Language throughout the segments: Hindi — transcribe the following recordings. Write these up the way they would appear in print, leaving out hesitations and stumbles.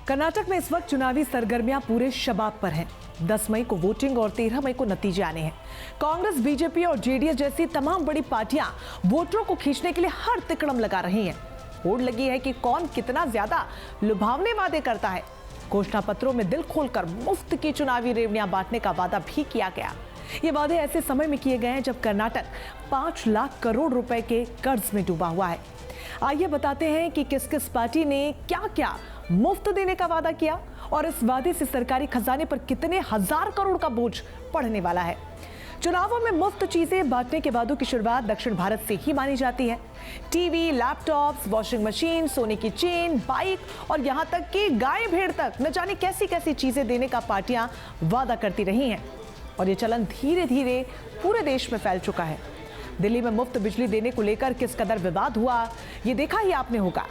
कर्नाटक में इस वक्त चुनावी सरगर्मियां पूरे शबाब पर हैं। 10 मई को वोटिंग और 13 मई को नतीजे आने हैं। कांग्रेस, बीजेपी और जेडीएस जैसी तमाम बड़ी पार्टियां वोटरों को खींचने के लिए हर तिकड़म लगा रही हैं। होड़ लगी है कि कौन कितना ज्यादा लुभावने वादे करता है। घोषणा पत्रों में दिल खोलकर मुफ्त की चुनावी रेवड़ियां बांटने का वादा भी किया गया। ये वादे ऐसे समय में किए गए हैं जब कर्नाटक 5 लाख करोड़ रुपए के कर्ज में डूबा हुआ है। आइए बताते हैं कि किस किस पार्टी ने क्या क्या मुफ्त देने का वादा किया और इस वादे से सरकारी खजाने पर कितने हजार करोड़ का बोझ पड़ने वाला है। चुनावों में मुफ्त चीजें बांटने के वादों की शुरुआत दक्षिण भारत से ही मानी जाती है। टीवी, लैपटॉप्स, वॉशिंग मशीन, सोने की चेन, बाइक और यहां तक कि गाय भेड़ तक न जाने कैसी कैसी चीजें देने का पार्टियां वादा करती रही हैं और ये चलन धीरे धीरे पूरे देश में फैल चुका है। दिल्ली में मुफ्त बिजली देने को लेकर किस कदर विवाद हुआ ये देखा ही आपने होगा।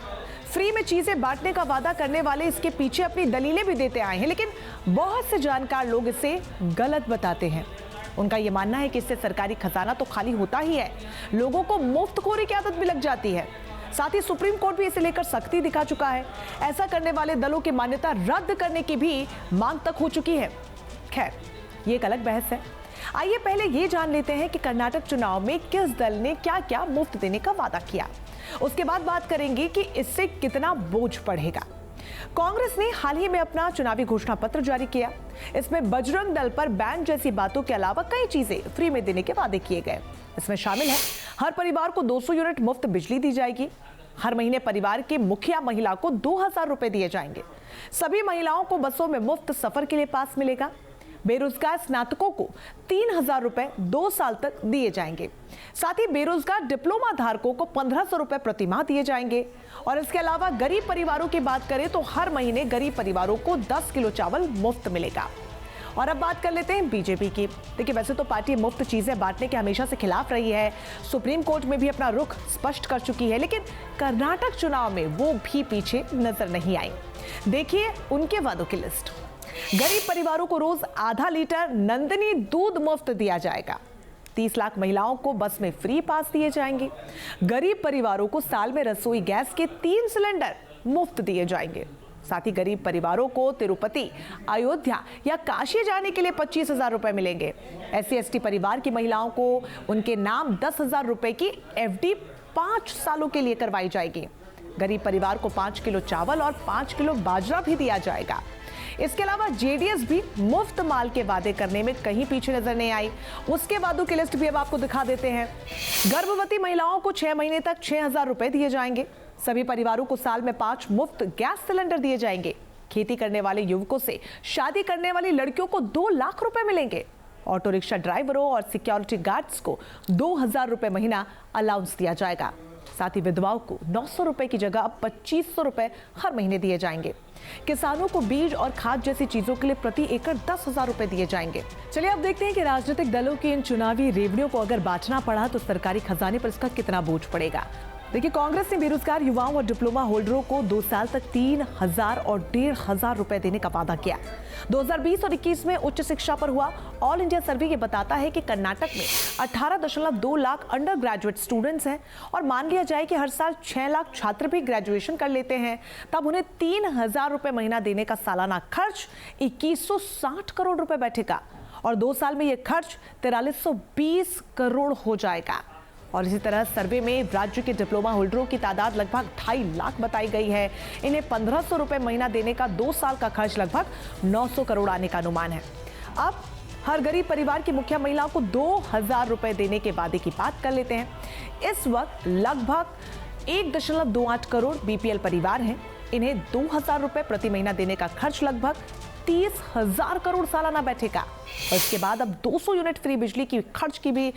फ्री में चीजें बांटने का वादा करने वाले इसके पीछे अपनी दलीलें भी देते आए हैं, लेकिन बहुत से जानकार लोग इसे गलत बताते हैं। उनका यह मानना है कि इससे सरकारी खजाना तो खाली होता ही है, लोगों को मुफ्तखोरी की आदत भी लग जाती है। साथ ही सुप्रीम कोर्ट भी इसे लेकर सख्ती दिखा चुका है। ऐसा करने वाले दलों की मान्यता रद्द करने की भी मांग तक हो चुकी है। खैर, ये एक अलग बहस है। आइए पहले ये जान लेते हैं कि कर्नाटक चुनाव में किस दल ने क्या क्या मुफ्त देने का वादा किया। उसके बाद बात करेंगे कि इससे कितना बोझ पड़ेगा। कांग्रेस ने हाल ही में अपना चुनावी घोषणा पत्र जारी किया। इसमें बजरंग दल पर बैन जैसी बातों के अलावा कई चीजें फ्री में देने के वादे किए गए। इसमें शामिल है हर परिवार को 200 यूनिट मुफ्त बिजली दी जाएगी। हर महीने परिवार के मुखिया महिला को 2000 रुपए दिए जाएंगे। सभी महिलाओं को बसों में मुफ्त सफर के लिए पास मिलेगा। बेरोजगार स्नातकों को 3000 रुपए 2 साल तक दिए जाएंगे। साथ ही बेरोजगार डिप्लोमा धारकों को 1500 रुपए प्रति माह दिए जाएंगे। और इसके अलावा गरीब परिवारों की बात करें तो हर महीने गरीब परिवारों को 10 किलो चावल मुफ्त मिलेगा। और अब बात कर लेते हैं बीजेपी की। देखिए, वैसे तो पार्टी मुफ्त चीजें बांटने के हमेशा से खिलाफ रही है, सुप्रीम कोर्ट में भी अपना रुख स्पष्ट कर चुकी है, लेकिन कर्नाटक चुनाव में वो भी पीछे नजर नहीं आई। देखिए उनके वादों की लिस्ट। गरीब परिवारों को रोज आधा लीटर नंदिनी दूध मुफ्त दिया जाएगा। 30 लाख महिलाओं को बस में फ्री पास दिए जाएंगे। गरीब परिवारों को साल में रसोई गैस के 3 सिलेंडर मुफ्त दिए जाएंगे। साथ ही गरीब परिवारों को तिरुपति, अयोध्या या काशी जाने के लिए 25,000 रुपए मिलेंगे। SC/ST परिवार की महिलाओं को उनके नाम 10,000 रुपए की FD 5 सालों के लिए करवाई जाएगी। गरीब परिवार को 5 किलो चावल और 5 किलो बाजरा भी दिया जाएगा। इसके अलावा जेडीएस भी मुफ्त माल के वादे करने में कहीं पीछे नजर नहीं आई। उसके वादों की लिस्ट भी अब आपको दिखा देते हैं। गर्भवती महिलाओं को 6 महीने तक 6,000 रुपए दिए जाएंगे। सभी परिवारों को साल में 5 मुफ्त गैस सिलेंडर दिए जाएंगे। खेती करने वाले युवकों से शादी करने वाली लड़कियों को 2 लाख रुपए मिलेंगे। ऑटो रिक्शा ड्राइवरों और सिक्योरिटी गार्ड्स को 2,000 रुपए महीना अलाउंस दिया जाएगा। साथ ही विधवाओं को 900 रुपए की जगह अब 2500 रुपए हर महीने दिए जाएंगे। किसानों को बीज और खाद जैसी चीजों के लिए प्रति एकड़ 10,000 रुपए दिए जाएंगे। चलिए अब देखते हैं कि राजनीतिक दलों की इन चुनावी रेवड़ियों को अगर बांटना पड़ा तो सरकारी खजाने पर इसका कितना बोझ पड़ेगा। देखिए, कांग्रेस ने बेरोजगार युवाओं और डिप्लोमा होल्डरों को 2 साल तक 3,000 और 1,500 रुपए देने का वादा किया। 2020 और 21 में उच्च शिक्षा पर हुआ ऑल इंडिया सर्वे ये बताता है कि कर्नाटक में 18.2 लाख अंडर ग्रेजुएट स्टूडेंट्स हैं और मान लिया जाए कि हर साल 6 लाख छात्र भी ग्रेजुएशन कर लेते हैं, तब उन्हें 3,000 रुपए महीना देने का सालाना खर्च 2160 करोड़ रुपए बैठेगा और 2 साल में यह खर्च 4320 करोड़ हो जाएगा। और इसी तरह सर्वे में राज्य के डिप्लोमा होल्डरों की तादाद लगभग 2.5 लाख बताई गई है। इन्हें 1500 रुपए महीना देने का 2 साल का खर्च लगभग 900 करोड़ आने का अनुमान है। अब हर गरीब परिवार की मुखिया महिलाओं को 2,000 रुपए देने के वादे की बात कर लेते हैं। इस वक्त लगभग 1.28 करोड़ BPL परिवार हैं। इन्हें 2,000 रुपए प्रति महीना देने का खर्च लगभग 30,000 करोड़ सालाना बैठेगा। और इसके बाद अब 200 यूनिट फ्री बिजली की खर्च की भी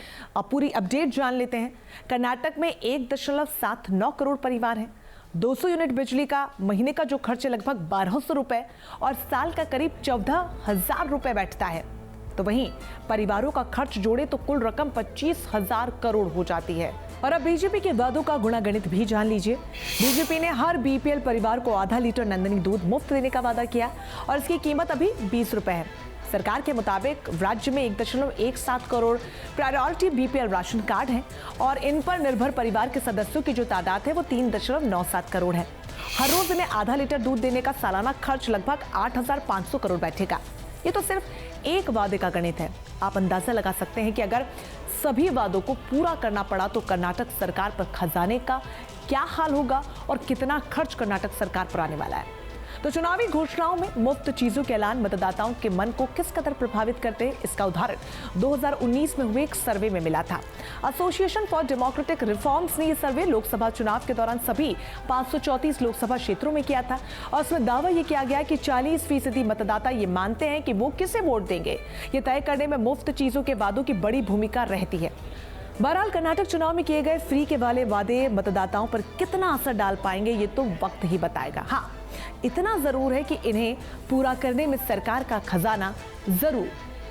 पूरी अपडेट जान लेते हैं। कर्नाटक में 1.79 करोड़ परिवार हैं। 200 यूनिट बिजली का महीने का जो खर्च है लगभग 1,200 रुपए और साल का करीब 14,000 रुपए बैठता है। तो वहीं परिवारों का खर्च जोड़े तो कुल रकम 25,000 करोड़ हो जाती है। और अब बीजेपी के वादों का गुणागणित भी जान लीजिए। बीजेपी ने हर BPL परिवार को आधा लीटर नंदिनी दूध मुफ्त देने का वादा किया और इसकी कीमत अभी 20 रुपए है। सरकार के मुताबिक राज्य में 1.17 crore priority BPL ration card हैं और इन पर निर्भर परिवार के सदस्यों की जो तादाद है वो 3.97 करोड़ है। हर रोज इन्हें आधा लीटर दूध देने का सालाना खर्च लगभग 8,500 करोड़ बैठेगा। ये तो सिर्फ एक वादे का गणित है। आप अंदाजा लगा सकते हैं कि अगर सभी वादों को पूरा करना पड़ा तो कर्नाटक सरकार पर खजाने का क्या हाल होगा और कितना खर्च कर्नाटक सरकार पर आने वाला है। तो चुनावी घोषणाओं में मुफ्त चीजों के ऐलान मतदाताओं के मन को किस कदर प्रभावित करते हैं, इसका उदाहरण 2019 में हुए एक सर्वे में मिला था। एसोसिएशन फॉर डेमोक्रेटिक रिफॉर्म्स ने यह सर्वे लोकसभा चुनाव के दौरान सभी 534 लोकसभा क्षेत्रों में किया था और उसमें दावा यह किया गया कि 40% मतदाता ये मानते हैं कि वो किसे वोट देंगे। ये तय करने में मुफ्त चीजों के वादों की बड़ी भूमिका रहती है। बहरहाल कर्नाटक चुनाव में किए गए फ्री के वाले वादे मतदाताओं पर कितना असर डाल पाएंगे ये तो वक्त ही बताएगा। हाँ, इतना जरूर है कि इन्हें पूरा करने में सरकार का खजाना जरूर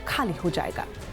खाली हो जाएगा।